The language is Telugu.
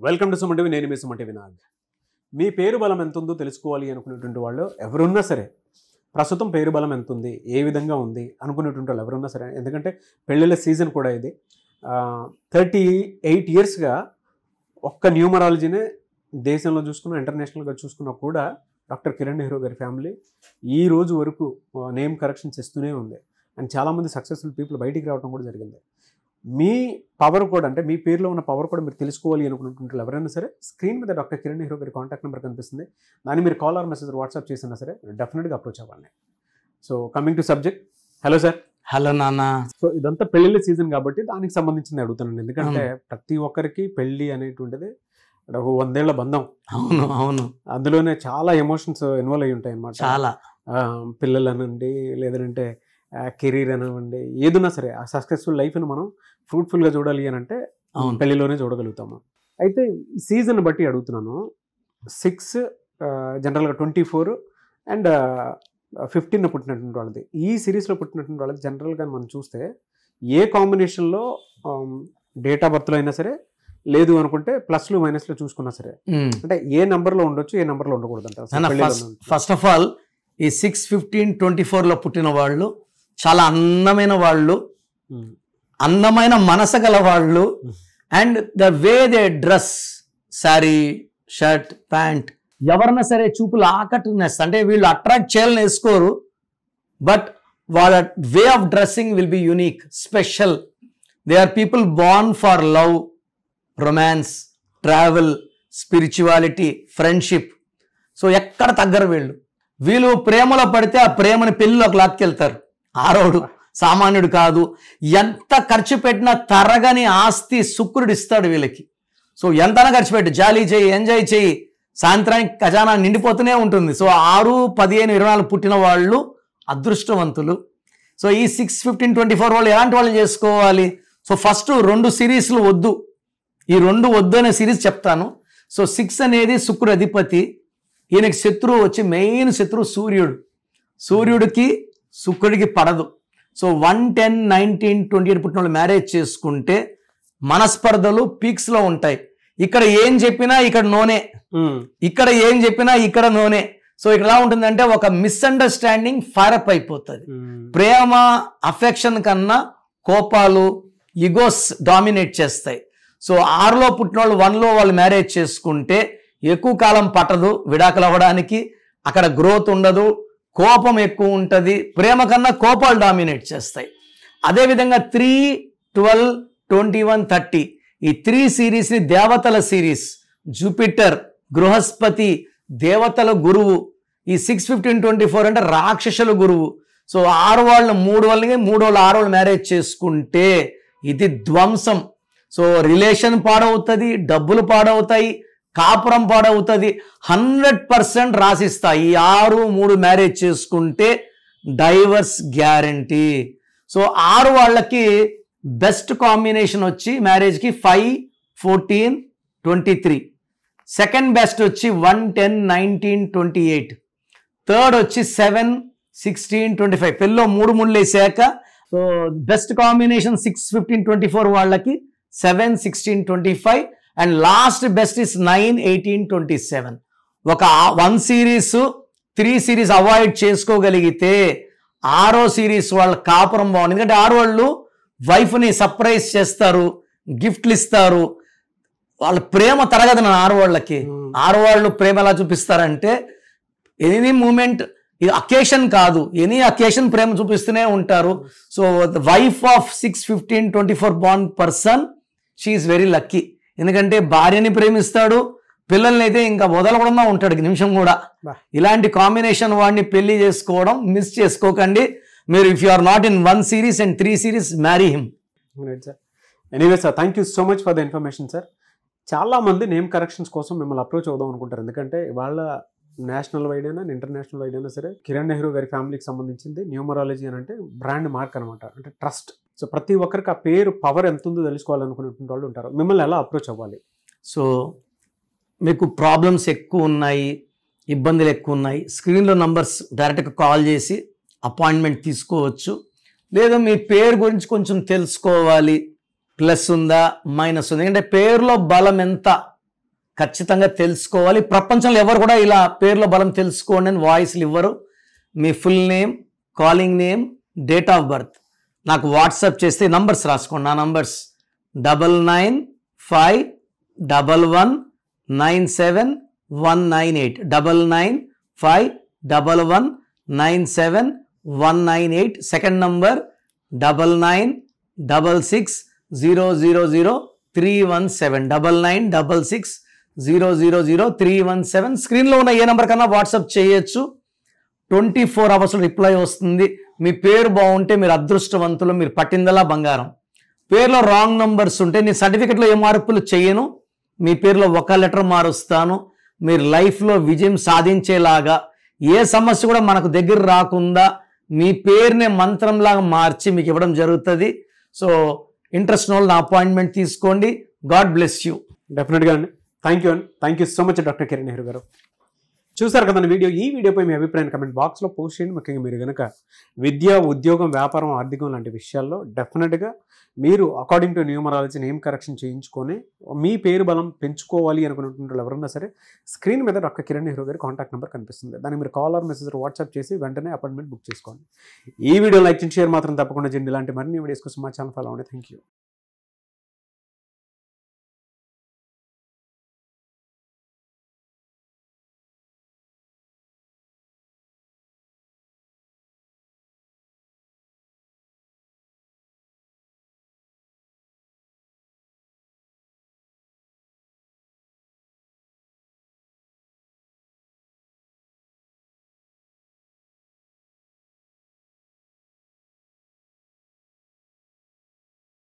Welcome to Suman TV. నేను మీ సుమన్ టీవీ నాగ్. మీ పేరు బలం ఎంత ఉందో తెలుసుకోవాలి అనుకునేటువంటి వాళ్ళు ఎవరున్నా సరే, ప్రస్తుతం పేరు బలం ఎంత ఉంది, ఏ విధంగా ఉంది అనుకునేటువంటి వాళ్ళు ఎవరున్నా సరే, ఎందుకంటే పెళ్ళిళ్ళ సీజన్ కూడా ఇది. 38 ఇయర్స్గా ఒక్క న్యూమరాలజీనే దేశంలో చూసుకున్నా, ఇంటర్నేషనల్గా చూసుకున్నా కూడా డాక్టర్ కిరణ్ నెహ్రూ గారి ఫ్యామిలీ ఈ రోజు వరకు నేమ్ కరెక్షన్స్ ఇస్తూనే ఉంది. అండ్ చాలామంది సక్సెస్ఫుల్ పీపుల్ బయటికి రావడం కూడా జరిగింది. మీ పవర్ కూడా, అంటే మీ పేరులో ఉన్న పవర్ కూడా మీరు తెలుసుకోవాలి అనుకుంటుంటారు ఎవరైనా సరే, స్క్రీన్ మీద డాక్టర్ కిరణ్ నెహ్రూ గారి కాంటాక్ట్ నెంబర్ కనిపిస్తుంది. దాన్ని మీరు కాల్ ఆర్ మెసేజ్ వాట్సాప్ చేసినా సరే డెఫినెట్గా అప్రోచ్ అవ్వాలి. So coming to subject. Hello sir. Hello నాన్న. సో ఇదంతా పెళ్ళిళ్ళ సీజన్ కాబట్టి దానికి సంబంధించింది అడుగుతానండి. ఎందుకంటే ప్రతి ఒక్కరికి పెళ్ళి అనేటువంటిది ఒక 100 ఏళ్ల బంధం. అవును అవును. అందులోనే చాలా ఎమోషన్స్ ఇన్వాల్వ్ అయి ఉంటాయి అన్నమాట. చాలా పిల్లలు అనండి, లేదంటే కెరీర్ అనివ్వండి, ఏదైనా సరే ఆ సక్సెస్ఫుల్ లైఫ్ని మనం ఫ్రూట్ఫుల్గా చూడాలి అని అంటే పెళ్ళిలోనే చూడగలుగుతాము. అయితే ఈ సీజన్ బట్టి అడుగుతున్నాను. 6 జనరల్గా 24 అండ్ 15 పుట్టినటువంటి వాళ్ళది, ఈ సిరీస్లో పుట్టినటువంటి వాళ్ళది జనరల్గా మనం చూస్తే ఏ కాంబినేషన్లో డేట్ ఆఫ్ బర్త్లో అయినా సరే, లేదు అనుకుంటే ప్లస్లు మైనస్లు చూసుకున్నా సరే, అంటే ఏ నెంబర్లో ఉండొచ్చు, ఏ నెంబర్లో ఉండకూడదు అంటారు. ఫస్ట్ ఆఫ్ ఆల్ ఈ 6/15/24లో పుట్టిన వాళ్ళు చాలా అందమైన వాళ్ళు, అందమైన మనసు గల వాళ్ళు. And the way they dress, sari, shirt, pant, ఎవరన్నా సరే చూపులు ఆకట్టుకునేస్తారు. అంటే వీళ్ళు అట్రాక్ట్ చేయాలని వేసుకోరు, బట్ వాళ్ళ way of dressing will be unique, special. They are people born for love, romance, travel, spirituality, friendship. So ఎక్కడ తగ్గరు వీళ్ళు. వీళ్ళు ప్రేమలో పడితే ఆ ప్రేమని పెళ్ళిలోకి లాక్కెళ్తారు. ఆరోడు సామాన్యుడు కాదు. ఎంత ఖర్చు పెట్టినా తరగని ఆస్తి శుక్రుడు ఇస్తాడు వీళ్ళకి. సో ఎంతైనా ఖర్చు పెట్టి జాలీ చేయి, ఎంజాయ్ చేయి, సాయంత్రానికి ఖజానా నిండిపోతూనే ఉంటుంది. సో 6, 15, 24 పుట్టిన వాళ్ళు అదృష్టవంతులు. సో ఈ 6/15/24 వాళ్ళు ఎలాంటి వాళ్ళని చేసుకోవాలి? సో ఫస్ట్ 2 సిరీస్లు వద్దు, ఈ 2 వద్దు అనే సిరీస్ చెప్తాను. సో 6 అనేది శుక్రుడు అధిపతి. ఈయనకి శత్రువు వచ్చి, మెయిన్ శత్రువు సూర్యుడు. సూర్యుడికి శుక్రుడికి పడదు. సో 1, 10, 19, 28 పుట్టిన వాళ్ళు మ్యారేజ్ చేసుకుంటే మనస్పర్ధలు పీక్స్లో ఉంటాయి. ఇక్కడ ఏం చెప్పినా ఇక్కడ నోనే, ఇక్కడ ఏం చెప్పినా ఇక్కడ నోనే. సో ఇక్కడ ఎలా ఉంటుందంటే ఒక మిస్అండర్స్టాండింగ్ ఫైరప్ అయిపోతుంది. ప్రేమ, అఫెక్షన్ కన్నా కోపాలు, ఈగోస్ డామినేట్ చేస్తాయి. సో 6లో పుట్టిన వాళ్ళు 1లో వాళ్ళు మ్యారేజ్ చేసుకుంటే ఎక్కువ కాలం పట్టదు విడాకులు అవ్వడానికి. అక్కడ గ్రోత్ ఉండదు, కోపం ఎక్కువ ఉంటుంది. ప్రేమ కన్నా కోపాలు డామినేట్ చేస్తాయి. అదేవిధంగా 3, 12, 21, 30 ఈ 3 సిరీస్ని దేవతల సిరీస్. జూపిటర్, బృహస్పతి దేవతల గురువు. ఈ 6/15/24 అంటే రాక్షసుల గురువు. సో 6 వాళ్ళు 3 వాళ్ళని, 3 వాళ్ళు 6 వాళ్ళు మ్యారేజ్ చేసుకుంటే ఇది ధ్వంసం. సో రిలేషన్ పాడవుతుంది, డబ్బులు పాడవుతాయి, కాపురం పాడవుతుంది. 100% రాసిస్తాయి. ఈ 6, 3 మ్యారేజ్ చేసుకుంటే డైవర్స్ గ్యారంటీ. సో 6 వాళ్ళకి బెస్ట్ కాంబినేషన్ వచ్చి మ్యారేజ్కి 5, 14, 23. సెకండ్ బెస్ట్ వచ్చి 1, 10, 19, 28. థర్డ్ వచ్చి 7, 16, 25. పెళ్ళిలో 3 ముళ్ళు వేసాక సో బెస్ట్ కాంబినేషన్ 6/15/24 వాళ్ళకి 7, 16, 25. And last best is 9, 18, 27. ఒక 1 సిరీస్ 3 సిరీస్ అవాయిడ్ చేసుకోగలిగితే 6వ సిరీస్ వాళ్ళ కాపురం బాగుంది. ఎందుకంటే 6 వాళ్ళు వైఫ్ని సర్ప్రైజ్ చేస్తారు, గిఫ్ట్లు ఇస్తారు. వాళ్ళ ప్రేమ తరగదు నా 6 వాళ్ళకి. 6 వాళ్ళు ప్రేమ ఎలా చూపిస్తారంటే ఎనీ మూమెంట్, ఇది అకేషన్ కాదు, ఎనీ అకేషన్ ప్రేమ చూపిస్తూనే ఉంటారు. So wife of 6/15/24 born person, she is very lucky. ఎందుకంటే భార్యని ప్రేమిస్తాడు, పిల్లల్ని అయితే ఇంకా వదలకుండా ఉంటాడు నిమిషం కూడా. ఇలాంటి కాంబినేషన్ వాడిని పెళ్లి చేసుకోవడం మిస్ చేసుకోకండి మీరు. If you are not in 1 series and 3 series, marry him. Anyway sir, thank you so much for the information sir. చాలామంది నేమ్ కరెక్షన్స్ కోసం మిమ్మల్ని అప్రోచ్ అవుదాం అనుకుంటారు. ఎందుకంటే వాళ్ళ నేషనల్ వైడ్ అయినా ఇంటర్నేషనల్ వైడ్ అయినా సరే, కిరణ్ నెహ్రూ గారి ఫ్యామిలీకి సంబంధించింది న్యూమరాలజీ అని అంటే బ్రాండ్ మార్క్ అనమాట, అంటే ట్రస్ట్. సో ప్రతి ఒక్కరికి ఆ పేరు పవర్ ఎంత ఉందో తెలుసుకోవాలనుకునేటువంటి వాళ్ళు ఉంటారు. మిమ్మల్ని ఎలా అప్రోచ్ అవ్వాలి? సో మీకు ప్రాబ్లమ్స్ ఎక్కువ ఉన్నాయి, ఇబ్బందులు ఎక్కువ ఉన్నాయి, స్క్రీన్లో నంబర్స్ డైరెక్ట్గా కాల్ చేసి అపాయింట్మెంట్ తీసుకోవచ్చు. లేదా మీ పేరు గురించి కొంచెం తెలుసుకోవాలి, ప్లస్ ఉందా మైనస్ ఉందా, ఎందుకంటే పేరులో బలం ఎంత ఖచ్చితంగా తెలుసుకోవాలి. ప్రపంచంలో ఎవరు కూడా ఇలా పేర్ల బలం తెలుసుకోండి అని వాయిస్లు ఇవ్వరు. మీ full name, calling name, date of birth నాకు వాట్సాప్ చేస్తే నంబర్స్ రాసుకోండి. నా నంబర్స్ 9951197198 9951197198. Second number 9966000317 9966000317. స్క్రీన్లో ఉన్న ఏ నెంబర్ కన్నా వాట్సాప్ చేయొచ్చు. 24 అవర్స్లో రిప్లై వస్తుంది. మీ పేరు బాగుంటే మీరు అదృష్టవంతులు, మీరు పట్టిందలా బంగారం. పేరులో రాంగ్ నంబర్స్ ఉంటే నేను సర్టిఫికెట్లో ఏ మార్పులు చేయను, మీ పేరులో ఒక లెటర్ మారుస్తాను. మీరు లైఫ్లో విజయం సాధించేలాగా ఏ సమస్య కూడా మనకు దగ్గర రాకుండా మీ పేరునే మంత్రంలాగా మార్చి మీకు ఇవ్వడం జరుగుతుంది. సో ఇంట్రెస్ట్ ఉన్న నా అపాయింట్మెంట్ తీసుకోండి. God bless you. డెఫినెట్గా అండి. థ్యాంక్ యూ అండి. Thank you so much doctor Kiran Nehru గారు. చూసారు కదండి వీడియో. ఈ వీడియోపై మీ అభిప్రాయాన్ని కమెంట్ బాక్స్లో పోస్ట్ చేయండి. ముఖ్యంగా మీరు కనుక విద్య, ఉద్యోగం, వ్యాపారం, ఆర్థికం లాంటి విషయాల్లో డెఫినెట్గా మీరు according to numerology name correction చేయించుకొని మీ పేరు బలం పెంచుకోవాలి అనుకున్నటువంటి వాళ్ళు ఎవరన్నా సరే స్క్రీన్ మీద డాక్టర్ కిరణ్ నెహ్రూ గారి కాంటాక్ట్ నెంబర్ కనిపిస్తుంది. దాన్ని మీరు కాల్ ఆర్ మెసేజ్ వాట్సాప్ చేసి వెంటనే అపాయింట్మెంట్ బుక్ చేసుకోండి. ఈ వీడియో లైక్ చేసి షేర్ మాత్రం తప్పకుండా చేయండి. ఇలాంటి మరిన్ని వీడియోస్ కోసం మా ఛానల్ ఫాలో అవ్వండి. Thank you.